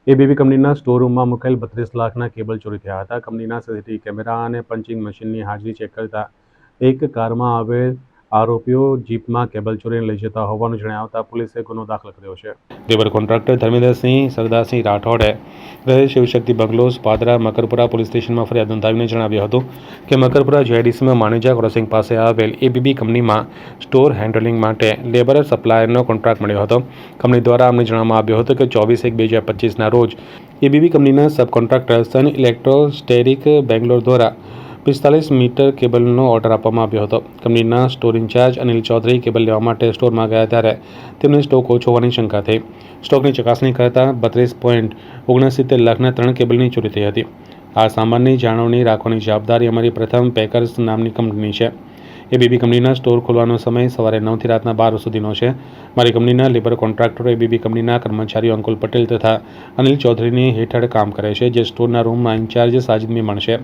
ABB કંપનીના store રૂમમાં મુકાયેલ 32 લાખના કેબલ ચોરી થયા હતા. કંપનીના સીસીટીવી કેમેરા અને પંચિંગ મશીનની હાજરી ચેક કરતા એક કારમાં આવેલ આરોપીઓ જીપમાં કેબલ ચોરીને લઈ જતા હોવાનું જણાવતા પોલીસે ગુનો દાખલ કર્યો છે. લેબર કોન્ટ્રાક્ટર ધર્મેન્દ્રસિંહ સરદારસિંહ રાઠોડે રહે શિવશક્તિ બંગલોઝ પાદરા મકરપુરા પોલીસ સ્ટેશનમાં ફરિયાદ નોંધાવીને જણાવ્યું હતું કે મકરપુરા જીઆઈડીસીમાં માનેજા ક્રોસિંગ પાસે આવેલ એબીબી કંપનીમાં સ્ટોર હેન્ડલિંગ માટે લેબર સપ્લાયરનો કોન્ટ્રાક્ટ મળ્યો હતો. કંપની દ્વારા અમને જણાવવામાં આવ્યું હતું કે 24/1/2025ના રોજ એબીબી કંપનીના સબ કોન્ટ્રાક્ટર સન ઇલેક્ટ્રોસ્ટેરિક બેંગ્લોર દ્વારા 45 મીટર કેબલનો ઓર્ડર આપવામાં આવ્યો હતો. કંપનીના store incharge Anil Chaudhary cable લેવા માટે સ્ટોરમાં ગયા ત્યારે તેમને સ્ટોક ઓછો હોવાની શંકા થઈ. સ્ટોકની ચકાસણી કરતાં 32.69 લાખના 3 કેબલની ચોરી થઈ હતી. આ સામાનની જાળવણી રાખવાની જવાબદારી અમારી પ્રથમ પેકર્સ નામની કંપની છે. એબીબી કંપનીના સ્ટોર ખોલવાનો સમય સવારે 9 થી રાતના 12 સુધીનો છે. મારી કંપનીના લેબર કોન્ટ્રાક્ટરો એબીબી કંપનીના કર્મચારીઓ અંકુલ પટેલ તથા અનિલ ચૌધરીની હેઠળ કામ કરે છે, જે સ્ટોરના રૂમમાં ઇન્ચાર્જ સાજિદ મેમણ છે.